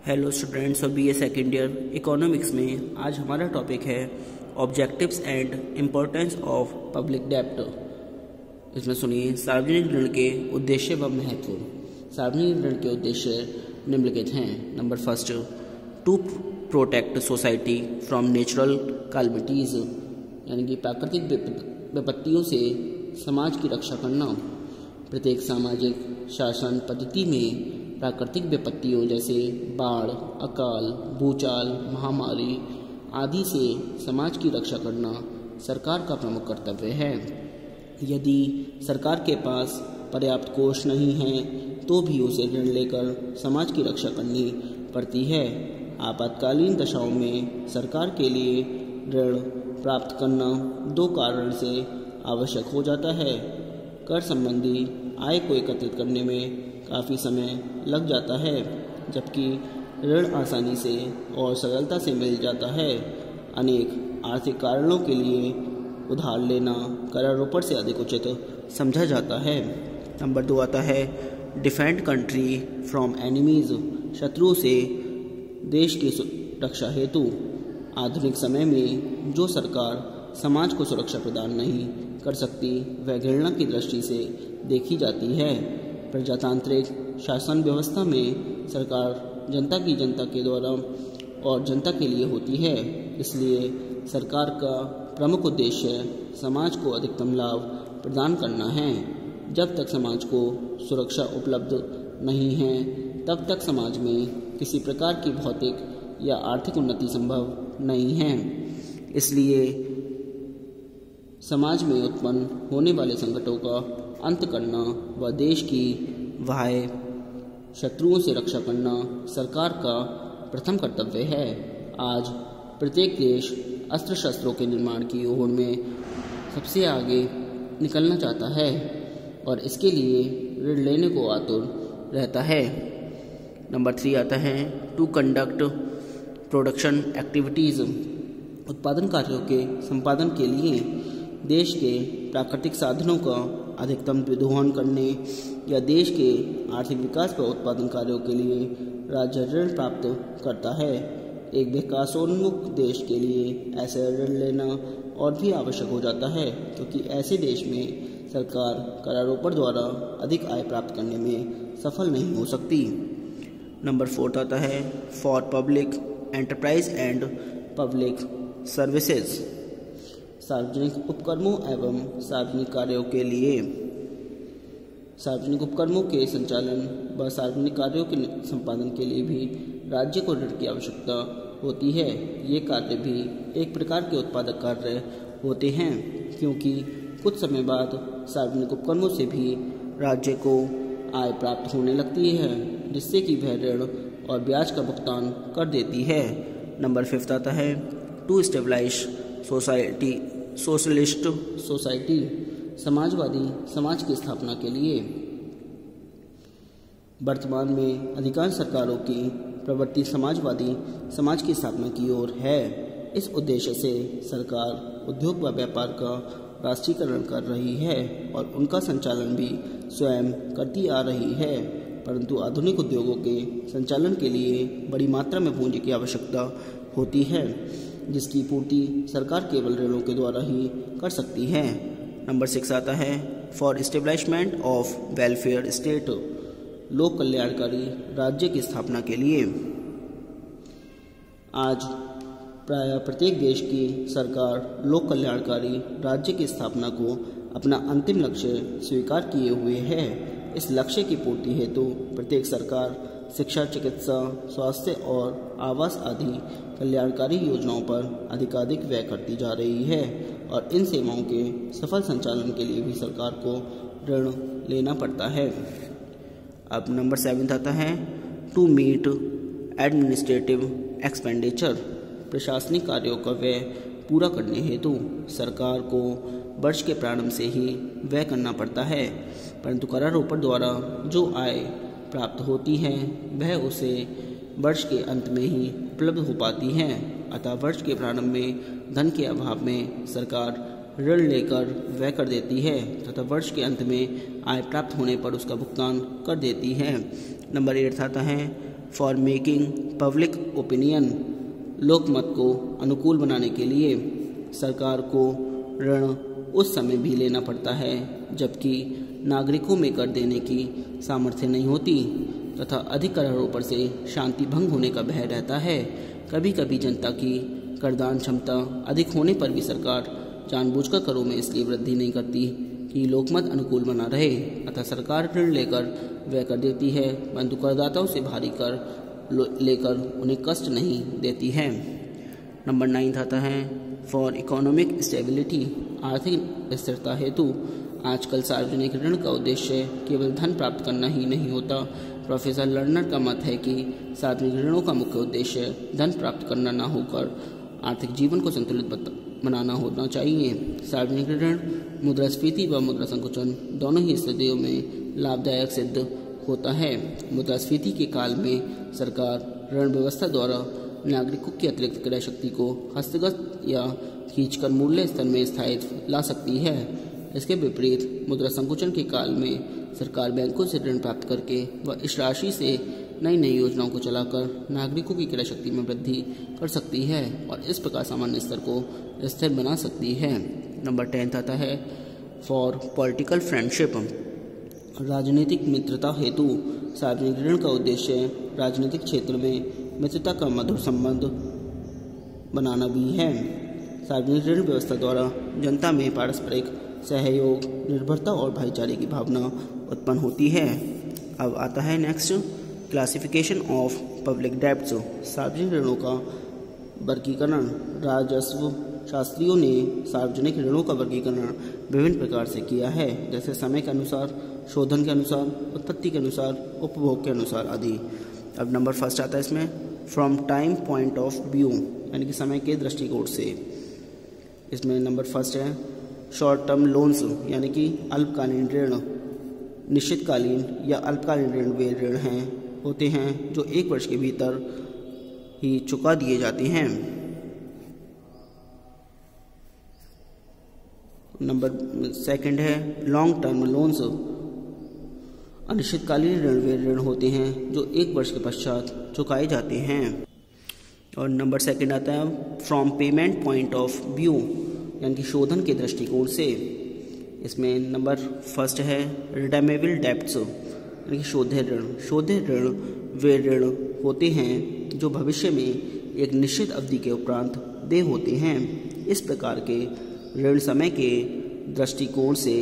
Hello students और BA second year economics में आज हमारा टॉपिक है objectives and importance of public डेब्ट। इसमें सुनिए सार्वजनिक ऋण के उद्देश्य व महत्व। सार्वजनिक ऋण के उद्देश्य निम्नलिखित हैं। Number first, to protect society from natural calamities, यानी कि प्राकृतिक विपत्तियों से समाज की रक्षा करना। प्रत्येक सामाजिक शासन पद्धति में प्राकृतिक विपत्तियों जैसे बाढ़, अकाल, भूचाल, महामारी आदि से समाज की रक्षा करना सरकार का प्रमुख कर्तव्य है। यदि सरकार के पास पर्याप्त कोष नहीं है तो भी उसे ऋण लेकर समाज की रक्षा करनी पड़ती है। आपातकालीन दशाओं में सरकार के लिए ऋण प्राप्त करना दो कारण से आवश्यक हो जाता है। कर संबंधी आय को एकत्रित करने में काफ़ी समय लग जाता है, जबकि ऋण आसानी से और सरलता से मिल जाता है। अनेक आर्थिक कारणों के लिए उधार लेना करारोपण से अधिक उचित समझा जाता है। नंबर 2 आता है डिफेंड कंट्री फ्रॉम एनिमीज़, शत्रुओं से देश की रक्षा हेतु। आधुनिक समय में जो सरकार समाज को सुरक्षा प्रदान नहीं कर सकती वह घृणा की दृष्टि से देखी जाती है। प्रजातांत्रिक शासन व्यवस्था में सरकार जनता के द्वारा और जनता के लिए होती है। इसलिए सरकार का प्रमुख उद्देश्य समाज को अधिकतम लाभ प्रदान करना है। जब तक समाज को सुरक्षा उपलब्ध नहीं है तब तक समाज में किसी प्रकार की भौतिक या आर्थिक उन्नति संभव नहीं है। इसलिए समाज में उत्पन्न होने वाले संकटों का अंत करना व देश की बाह्य शत्रुओं से रक्षा करना सरकार का प्रथम कर्तव्य है। आज प्रत्येक देश अस्त्र शस्त्रों के निर्माण की ओर में सबसे आगे निकलना चाहता है और इसके लिए ऋण लेने को आतुर रहता है। नंबर 3 आता है टू कंडक्ट प्रोडक्शन एक्टिविटीज़, उत्पादन कार्यों के संपादन के लिए देश के प्राकृतिक साधनों का अधिकतम दोहन करने या देश के आर्थिक विकास व उत्पादन कार्यों के लिए राज्य ऋण प्राप्त करता है। एक विकासोन्मुख देश के लिए ऐसे ऋण लेना और भी आवश्यक हो जाता है, क्योंकि ऐसे देश में सरकार करारोपण द्वारा अधिक आय प्राप्त करने में सफल नहीं हो सकती। नंबर 4 आता है for public enterprise and public services, सार्वजनिक उपक्रमों एवं सार्वजनिक कार्यों के लिए। सार्वजनिक उपक्रमों के संचालन व सार्वजनिक कार्यों के संपादन के लिए भी राज्य को ऋण की आवश्यकता होती है। ये कार्य भी एक प्रकार के उत्पादक कार्य होते हैं, क्योंकि कुछ समय बाद सार्वजनिक उपक्रमों से भी राज्य को आय प्राप्त होने लगती है, जिससे कि वह ऋण और ब्याज का भुगतान कर देती है। नंबर 5 आता है टू स्टेबलाइज सोशलिस्ट सोसाइटी, समाजवादी समाज की स्थापना के लिए। वर्तमान में अधिकांश सरकारों की प्रवृत्ति समाजवादी समाज की स्थापना की ओर है। इस उद्देश्य से सरकार उद्योग व व्यापार का राष्ट्रीयकरण कर रही है और उनका संचालन भी स्वयं करती आ रही है। परंतु आधुनिक उद्योगों के संचालन के लिए बड़ी मात्रा में पूंजी की आवश्यकता होती है, जिसकी पूर्ति सरकार केवल ऋणों के द्वारा ही कर सकती है। नंबर 6 आता है for establishment of welfare state, लोक कल्याणकारी राज्य की स्थापना के लिए। आज प्रायः प्रत्येक देश की सरकार लोक कल्याणकारी राज्य की स्थापना को अपना अंतिम लक्ष्य स्वीकार किए हुए है। इस लक्ष्य की पूर्ति हेतु प्रत्येक सरकार शिक्षा, चिकित्सा, स्वास्थ्य और आवास आदि कल्याणकारी योजनाओं पर अधिकाधिक व्यय करती जा रही है और इन सेवाओं के सफल संचालन के लिए भी सरकार को ऋण लेना पड़ता है। अब नंबर 7 आता है टू मीट एडमिनिस्ट्रेटिव एक्सपेंडिचर, प्रशासनिक कार्यों का व्यय पूरा करने हेतु सरकार को वर्ष के प्रारंभ से ही व्यय करना पड़ता है, परंतु करारोपण द्वारा जो आय प्राप्त होती है वह उसे वर्ष के अंत में ही उपलब्ध हो पाती है। अतः वर्ष के प्रारंभ में धन के अभाव में सरकार ऋण लेकर व्यय कर देती है तथा वर्ष के अंत में आय प्राप्त होने पर उसका भुगतान कर देती है। नंबर 8 आता है फॉर मेकिंग पब्लिक ओपिनियन, लोकमत को अनुकूल बनाने के लिए सरकार को ऋण उस समय भी लेना पड़ता है जबकि नागरिकों में कर देने की सामर्थ्य नहीं होती तथा अधिक करारों पर से शांति भंग होने का भय रहता है। कभी कभी जनता की करदान क्षमता अधिक होने पर भी सरकार जानबूझकर करों में इसलिए वृद्धि नहीं करती कि लोकमत अनुकूल बना रहे, अतः सरकार ऋण लेकर व्यय कर देती है परंतु करदाताओं से भारी कर लेकर उन्हें कष्ट नहीं देती है। नंबर 9 आता है फॉर इकोनॉमिक स्टेबिलिटी, आर्थिक स्थिरता हेतु आजकल सार्वजनिक ऋण का उद्देश्य केवल धन प्राप्त करना ही नहीं होता। प्रोफेसर लर्नर का मत है कि सार्वजनिक ऋणों का मुख्य उद्देश्य धन प्राप्त करना न होकर आर्थिक जीवन को संतुलित बनाना होना चाहिए। सार्वजनिक ऋण मुद्रास्फीति व मुद्रा संकुचन दोनों ही स्थितियों में लाभदायक सिद्ध होता है। मुद्रास्फीति के काल में सरकार ऋण व्यवस्था द्वारा नागरिकों की अतिरिक्त क्रय शक्ति को हस्तगत या खींचकर मूल्य स्तर में स्थायित्व ला सकती है। इसके विपरीत मुद्रा संकुचन के काल में सरकार बैंकों से ऋण प्राप्त करके व इस राशि से नई नई योजनाओं को चलाकर नागरिकों की क्रय शक्ति में वृद्धि कर सकती है और इस प्रकार सामान्य स्तर को स्थिर बना सकती है। नंबर 10 आता है फॉर पॉलिटिकल फ्रेंडशिप, राजनीतिक मित्रता हेतु सार्वजनिक ऋण का उद्देश्य राजनीतिक क्षेत्र में मित्रता का मधुर संबंध बनाना भी है। सार्वजनिक ऋण व्यवस्था द्वारा जनता में पारस्परिक सहयोग, निर्भरता और भाईचारे की भावना उत्पन्न होती है। अब आता है next classification of public debts, सार्वजनिक ऋणों का वर्गीकरण। राजस्व शास्त्रियों ने सार्वजनिक ऋणों का वर्गीकरण विभिन्न प्रकार से किया है, जैसे समय के अनुसार, शोधन के अनुसार, उत्पत्ति के अनुसार, उपभोग के अनुसार आदि। अब नंबर 1 आता है इसमें from time point of view, यानी कि समय के दृष्टिकोण से। इसमें नंबर 1 है शॉर्ट टर्म लोन्स, यानी कि अल्पकालीन ऋण। निश्चितकालीन या अल्पकालीन ऋण वे ऋण होते हैं जो 1 वर्ष के भीतर ही चुका दिए जाते हैं। नंबर 2 है लॉन्ग टर्म लोन्स। अनिश्चितकालीन ऋण वे ऋण होते हैं जो 1 वर्ष के पश्चात चुकाए जाते हैं। और नंबर 2 आता है from payment point of view, यानी कि शोधन के दृष्टिकोण से। इसमें नंबर 1 है रिडेमेबल डेब्ट्स, यानी कि शोध्य ऋण। शोध्य ऋण वे ऋण होते हैं जो भविष्य में एक निश्चित अवधि के उपरांत देय होते हैं। इस प्रकार के ऋण समय के दृष्टिकोण से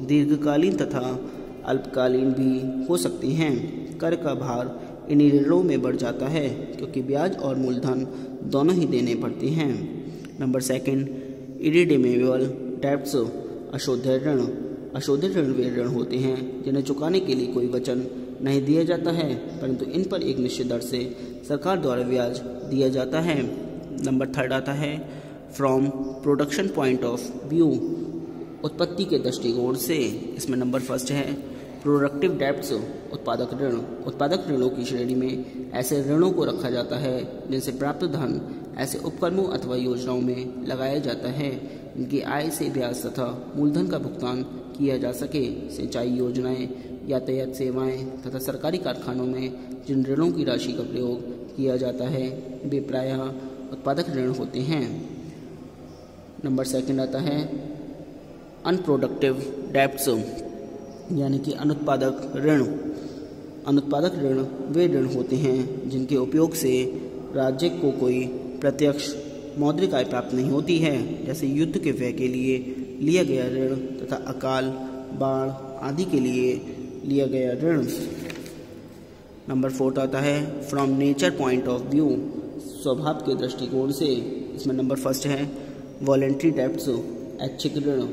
दीर्घकालीन तथा अल्पकालीन भी हो सकती हैं। कर का भार इन्हीं ऋणों में बढ़ जाता है क्योंकि ब्याज और मूलधन दोनों ही देने पड़ते हैं। नंबर 2 इरिडेमेबल डेब्ट्स, अशोध्य ऋण। अशोध्य ऋण वे ऋण होते हैं जिन्हें चुकाने के लिए कोई वचन नहीं दिया जाता है परंतु इन पर एक निश्चित दर से सरकार द्वारा ब्याज दिया जाता है। नंबर 3 आता है from production point of view, उत्पत्ति के दृष्टिकोण से। इसमें नंबर 1 है प्रोडक्टिव डेब्ट्स, उत्पादक ऋण। उत्पादक ऋणों की श्रेणी में ऐसे ऋणों को रखा जाता है जिनसे प्राप्त धन ऐसे उपकरणों अथवा योजनाओं में लगाया जाता है जिनकी आय से ब्याज तथा मूलधन का भुगतान किया जा सके। सिंचाई योजनाएं, यातायात सेवाएं तथा सरकारी कारखानों में जिन ऋणों की राशि का प्रयोग किया जाता है वे प्रायः उत्पादक ऋण होते हैं। नंबर 2 आता है अनप्रोडक्टिव डेब्ट्स, यानी कि अनुत्पादक ऋण। अनुत्पादक ऋण वे ऋण होते हैं जिनके उपयोग से राज्य को कोई प्रत्यक्ष मौद्रिक आय प्राप्त नहीं होती है, जैसे युद्ध के व्यय के लिए लिया गया ऋण तथा अकाल, बाढ़ आदि के लिए लिया गया ऋण। नंबर 4 आता है from nature point of view, स्वभाव के दृष्टिकोण से। इसमें नंबर 1 है वॉलेंट्री डेब्ट्स, ऐच्छिक ऋण।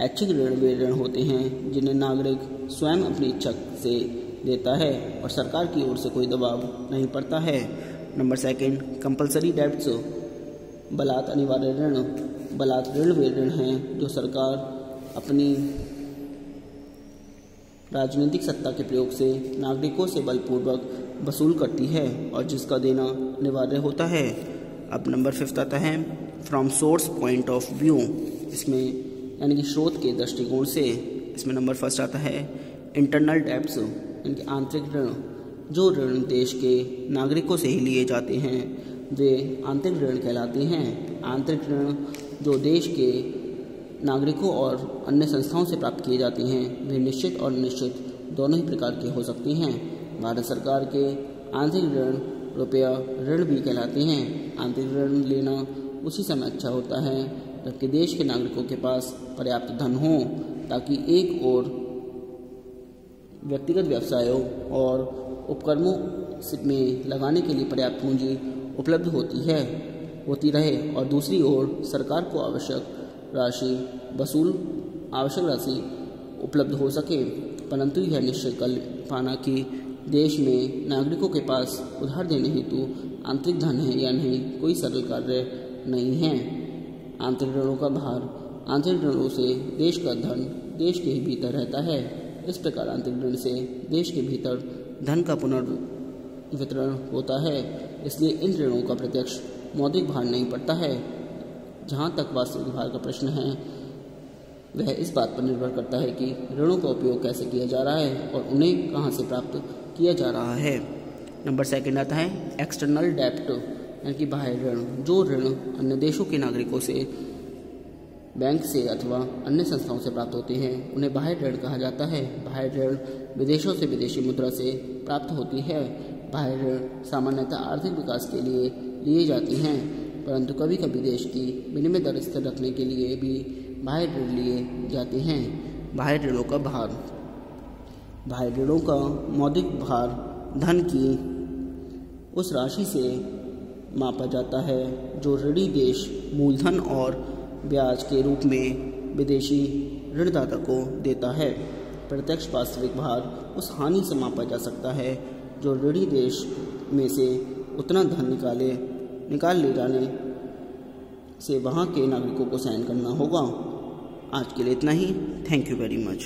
ऐच्छिक ऋण वे ऋण होते हैं जिन्हें नागरिक स्वयं अपनी इच्छा से देता है और सरकार की ओर से कोई दबाव नहीं पड़ता है। नंबर 2 कंपलसरी डेब्ट्स, बलात् अनिवार्य ऋण। बलात् ऋण वे ऋण हैं जो सरकार अपनी राजनीतिक सत्ता के प्रयोग से नागरिकों से बलपूर्वक वसूल करती है और जिसका देना अनिवार्य होता है। अब नंबर 5 आता है from source point of view, इसमें यानी कि स्रोत के दृष्टिकोण से। इसमें नंबर 1 आता है इंटरनल डेब्ट्स, यानी कि आंतरिक ऋण। जो ऋण देश के नागरिकों से ही लिए जाते हैं वे आंतरिक ऋण कहलाते हैं। आंतरिक ऋण जो देश के नागरिकों और अन्य संस्थाओं से प्राप्त किए जाते हैं वे निश्चित और अनिश्चित दोनों ही प्रकार के हो सकते हैं। भारत सरकार के आंतरिक ऋण रुपया ऋण भी कहलाते हैं। आंतरिक ऋण लेना उसी समय अच्छा होता है जबकि देश के नागरिकों के पास पर्याप्त धन हो, ताकि एक ओर व्यक्तिगत व्यवसायों और उपक्रमों में लगाने के लिए पर्याप्त पूंजी उपलब्ध होती रहे और दूसरी ओर सरकार को आवश्यक राशि उपलब्ध हो सके। परंतु यह निश्चित कर पाना कि देश में नागरिकों के पास उधार देने हेतु आंतरिक धन है या नहीं कोई सरल कार्य नहीं है। आंतरिक ऋणों का भार आंतरिक ऋणों से देश का धन देश के ही भीतर रहता है। इस प्रकार आंतरिक ऋण से देश के भीतर धन का पुनर्वितरण होता है, इसलिए इन ऋणों का प्रत्यक्ष मौद्रिक भार नहीं पड़ता है। जहाँ तक वास्तविक भार का प्रश्न है वह इस बात पर निर्भर करता है कि ऋणों का उपयोग कैसे किया जा रहा है और उन्हें कहाँ से प्राप्त किया जा रहा है। नंबर 2 आता है एक्सटर्नल डेब्ट, यानी कि बाह्य ऋण। जो ऋण अन्य देशों के नागरिकों से बैंक से अथवा अन्य संस्थाओं से प्राप्त होते हैं उन्हें बाह्य ऋण कहा जाता है। बाह्य ऋण विदेशों से विदेशी मुद्रा से प्राप्त होती है। बाह्य ऋण सामान्यतः आर्थिक विकास के लिए लिए जाते हैं, परंतु कभी कभी देश की विनिमय दर स्थिर रखने के लिए भी बाह्य ऋण लिए जाते हैं। बाह्य ऋणों का भार। बाह्य ऋणों का मौद्रिक भार धन की उस राशि से मापा जाता है जो ऋणी देश मूलधन और ब्याज के रूप में विदेशी ऋणदाता को देता है। प्रत्यक्ष वास्तविक भार उस हानि से मापा जा सकता है जो ऋणी देश में से उतना धन निकाल ले जाने से वहाँ के नागरिकों को सहन करना होगा। आज के लिए इतना ही। Thank you very much.